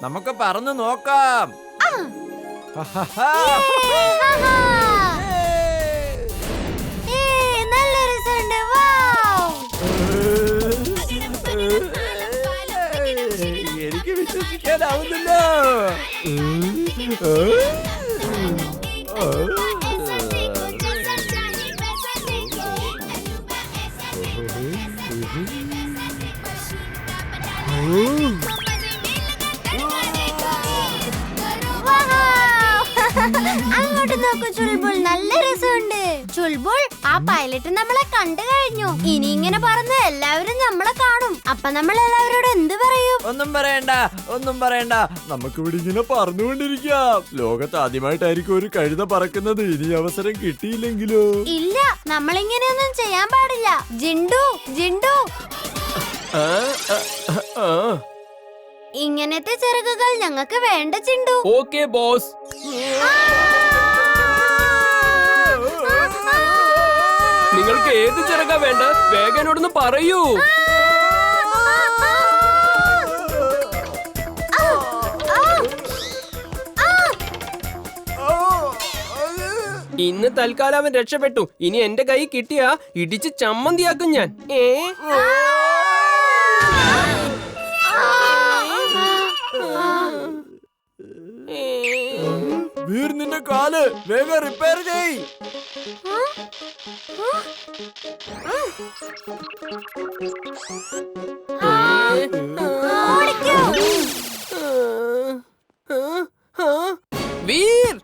നമുക്ക് പറന്നു നോക്കാം. നല്ല രസമുണ്ട്. എനിക്ക് വിശ്വസിക്കാനാവുന്നില്ല. അങ്ങോട്ട് നോക്കൂ ചുൾബുൾ, നല്ല രസമുണ്ട്. ചുൾബുൾ, ആ പൈലറ്റ് നമ്മളെ കണ്ടു കഴിഞ്ഞു. ഇനി ഇങ്ങനെ പറന്ന് എല്ലാവരും നമ്മളെ കാണും. അപ്പൊ നമ്മൾ എല്ലാവരോടും എന്ത് പറയും? ഒന്നും പറയണ്ട, ഒന്നും പറയണ്ട. നമുക്കിവിടെ ഇങ്ങനെ പറന്നുകൊണ്ടിരിക്കാം. ലോകത്ത് ആദ്യമായിട്ടായിരിക്കും ഒരു കഴുത പറക്കുന്നത്. ഇനി അവസരം കിട്ടിയില്ലെങ്കിലോ? ഇല്ല, നമ്മളിങ്ങനെയൊന്നും ചെയ്യാൻ പാടില്ല. ജിണ്ടു, ജിണ്ടു, ഇങ്ങനത്തെ ചിറകുകൾ ഞങ്ങൾക്ക് വേണ്ട ചിണ്ടു. Okay boss. നിങ്ങൾക്ക് ഏത് ചിറകാ വേണ്ട? വേഗം എന്നോടൊന്ന് പറയൂ. ഇന്ന് തൽക്കാലം അവൻ രക്ഷപ്പെട്ടു. ഇനി എന്റെ കൈ കിട്ടിയാ ഇടിച്ച് ചമ്മന്തിയാക്കും ഞാൻ. വീർ, നിന്റെ കാല് വേഗം റിപ്പയർ ചെയ്. വീർ,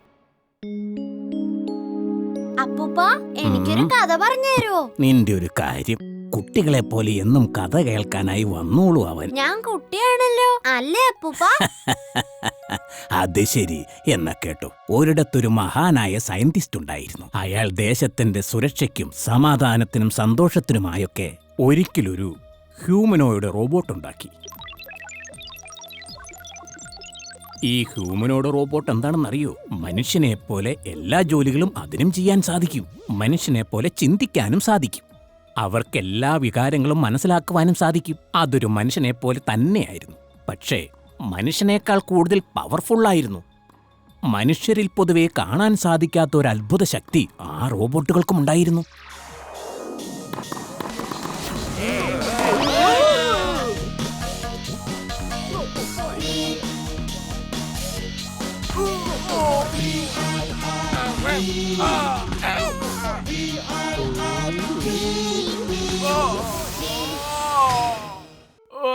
അപ്പൂപ്പ, എനിക്കൊരു കഥ പറഞ്ഞു തരുമോ? നിന്റെ ഒരു കാര്യം, കുട്ടികളെ പോലെ എന്നും കഥ കേൾക്കാനായി വന്നോളൂ അവൻ. ഞാൻ കുട്ടിയാണല്ലോ, അല്ലേ അപ്പൂപ്പ? അത് ശരി. എന്നാ കേട്ടോ, ഒരിടത്തൊരു മഹാനായ സയന്റിസ്റ്റ് ഉണ്ടായിരുന്നു. അയാൾ ദേശത്തിന്റെ സുരക്ഷയ്ക്കും സമാധാനത്തിനും സന്തോഷത്തിനുമായൊക്കെ ഒരിക്കലൊരു ഹ്യൂമനോയിഡ് റോബോട്ട് ഉണ്ടാക്കി. ഈ ഹ്യൂമനോയിഡ് റോബോട്ട് എന്താണെന്നറിയോ? മനുഷ്യനെ പോലെ എല്ലാ ജോലികളും അതിനും ചെയ്യാൻ സാധിക്കും. മനുഷ്യനെ പോലെ ചിന്തിക്കാനും സാധിക്കും. അവർക്കെല്ലാ വികാരങ്ങളും മനസ്സിലാക്കുവാനും സാധിക്കും. അതൊരു മനുഷ്യനെ പോലെ തന്നെയായിരുന്നു. പക്ഷേ മനുഷ്യനേക്കാൾ കൂടുതൽ പവർഫുള്ളായിരുന്നു. മനുഷ്യരിൽ പൊതുവെ കാണാൻ സാധിക്കാത്ത ഒരു അത്ഭുത ശക്തി ആ റോബോട്ടുകൾക്കും ഉണ്ടായിരുന്നു.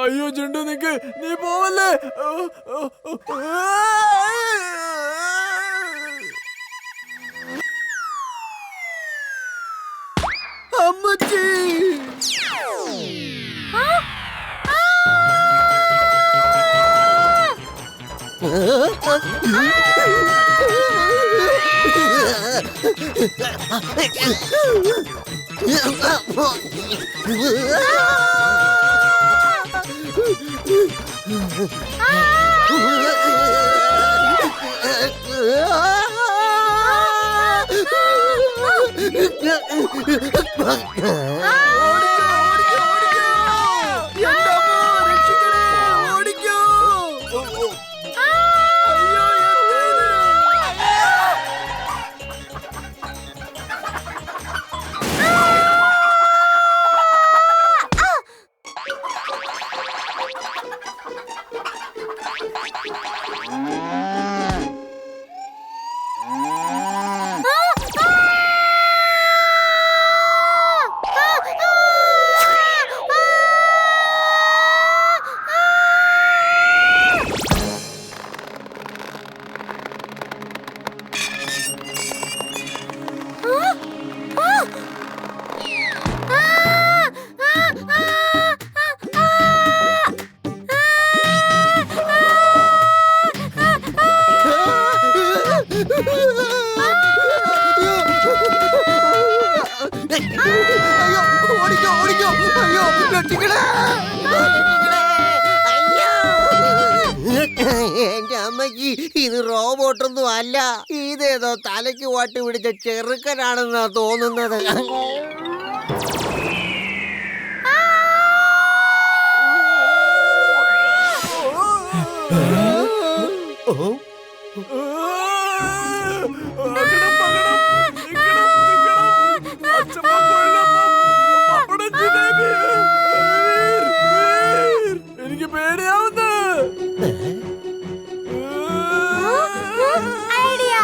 അയ്യോ ജിണ്ടു, നിക്ക്, നീ പോവല്ലേ. അമ്മച്ചി, എന്റെ അമ്മയ്ക്ക് ഇത് റോബോട്ടൊന്നും അല്ല, ഇതേതോ തലയ്ക്ക് വാട്ടി പിടിച്ച ചെറുക്കനാണെന്നാ തോന്നുന്നത്. എനിക്ക് പേടിയാവുന്നു. ഐഡിയ.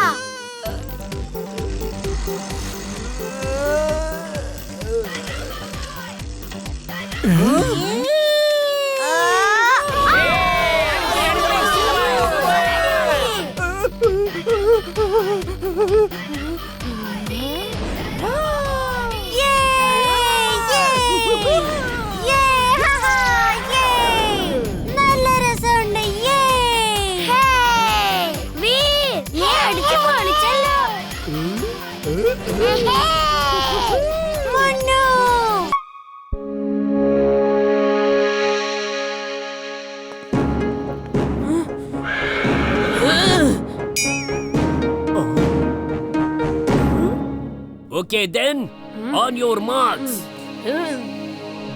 നല്ല രസമുണ്ട്. വീർ, നീ അടിച്ചു പൊളിച്ചല്ലോ. മുന്നു. Okay then, on your marks.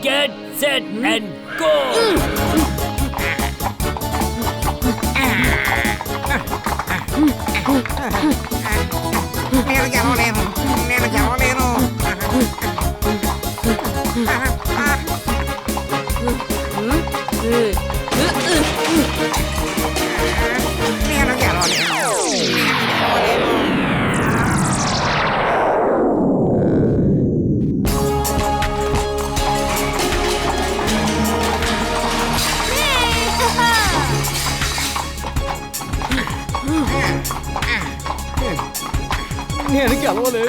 Get set and go. എനിക്ക് അതുപോലെ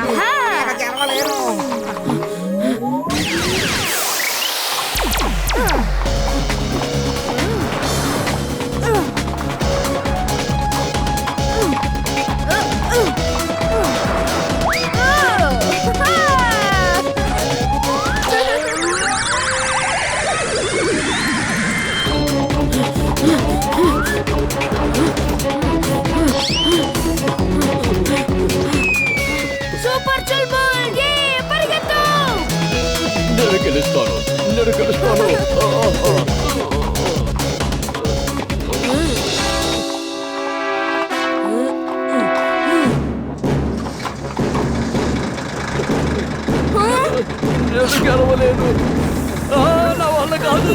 సూపర్ చుల్బుల్. పరిగెత్తు. గెలుస్తాను. గెలవలేదు. నా వల్ల కాదు.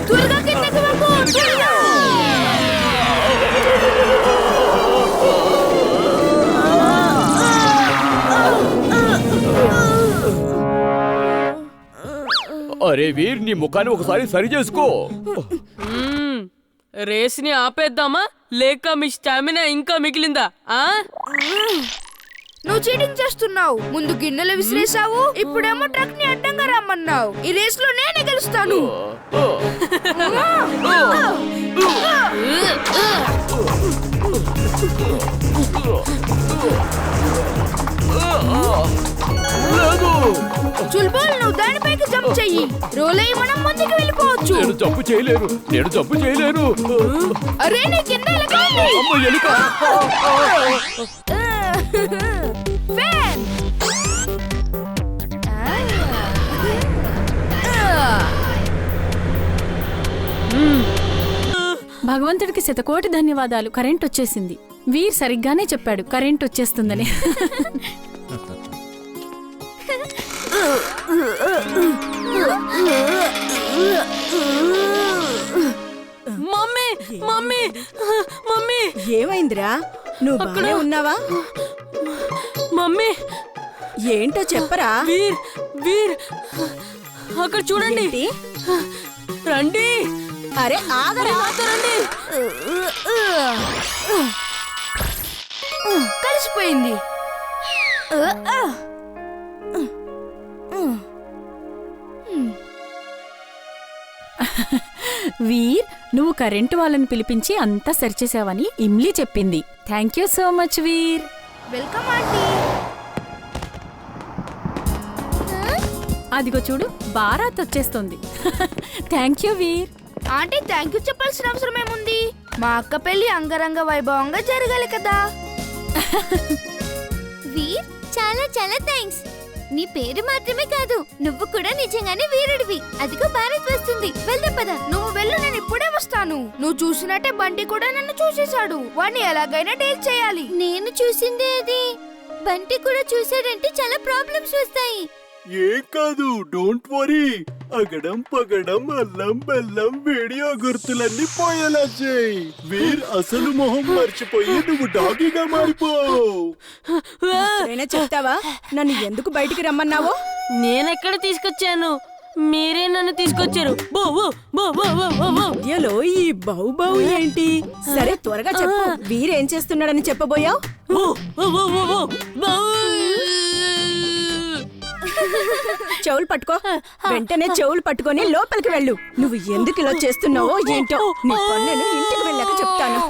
త్వరగా కిందకి వంగు. త్వరగా. అరే వీర్, నీ ముఖాన్ని ఒకసారి సరి చేసుకో. రేస్ ని ఆపేద్దామా లేక మీ స్టామినా ఇంకా మిగిలిందా? నువ్వు చీటింగ్ చేస్తున్నావు. ముందు గిన్నెలు విసిరేసావు, ఇప్పుడేమో ట్రక్ ని అడ్డంగా రమ్మన్నావు. ఈ రేస్ లో నేనే గెలుస్తాను. చుల్బుల్, నువ్వు దానిపైకి జంప్ చెయ్యి. రోల్ అయ్యి మనం ముందుకు వెళ్ళిపోవచ్చు. నేను జంపు చేయలేను. అరే నీ కింద ఎలుక ఉంది. అమ్మ, ఎలుక. ఫ్యాన్. భగవంతుడికి శతకోటి ధన్యవాదాలు. కరెంట్ వచ్చేసింది. వీర్ సరిగ్గానే చెప్పాడు కరెంట్ వచ్చేస్తుందని. మమ్మీ మమ్మీ మమ్మీ ఏమైందిరా? నువ్వు బాగానే ఉన్నావా? మమ్మీ ఏంటో చెప్పరా? వీర్ వీర్ అక్కడ చూడండి. ఏంటి? రండి. అరే ఆగరా. నాతో రండి. కలిసిపోయింది. వీర్, నువ్వు కరెంటు వాళ్ళని పిలిపించి అంతా సరిచేసావని ఇమ్లీ చెప్పింది. Thank you so much Veer. Welcome aunty. అదిగో చూడు, బారాత్ వచ్చేస్తుంది. Thank you Veer. Aunty thank you చెప్పాల్సిన అవసరం ఏముంది? మా అక్క పెళ్లి అంగరంగ వైభవంగా జరగాలి కదా. వీర్, చాలా చాలా థ్యాంక్స్. నీ పేరు మాత్రమే కాదు, నువ్వు కూడా నిజంగానే వీరుడివి. అదిగో భారత్ వస్తుంది. వెళ్దాం పద. నువ్వు వెళ్ళు, నేను ఇప్పుడే వస్తాను. నువ్వు చూసినట్టే బంటి కూడా నన్ను చూసేశాడు. వాణ్ణి ఎలాగైనా డీల్ చేయాలి. నేను చూసిందే అది. బంటి కూడా చూసాడంటే చాలా ప్రాబ్లమ్స్ వస్తాయి. ఏం కాదు, డోంట్ వరీ. అగడం పగడం అల్లం బెల్లం వీడియో గుర్తులన్నీ పోయేలా చేయి. వీర్ అసలు మొహం మర్చిపోయి నువ్వు డాగీగా మారిపో. ఎప్పుడైనా చెప్తావా నన్ను ఎందుకు బయటికి రమ్మన్నావో? నేనెక్కడ తీసుకొచ్చాను, మీరే నన్ను తీసుకొచ్చారు. బో బో బో బో బో బో బో. మధ్యలో ఈ బౌ బౌ ఏంటి? సరే త్వరగా చెప్పు, వీరేం చేస్తున్నాడని చెప్పబోయావు? బో బో బో బో బో బో. చెవులు పట్టుకో, వెంటనే చెవులు పట్టుకొని లోపలికి వెళ్ళు. నువ్వు ఎందుకు ఇలా చేస్తున్నావో ఏంటో నీ పన్నును ఇంటికి వెళ్ళాక చెప్తాను.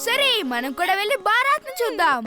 సరే మనం కూడా వెళ్ళి బారాత్ని చూద్దాం.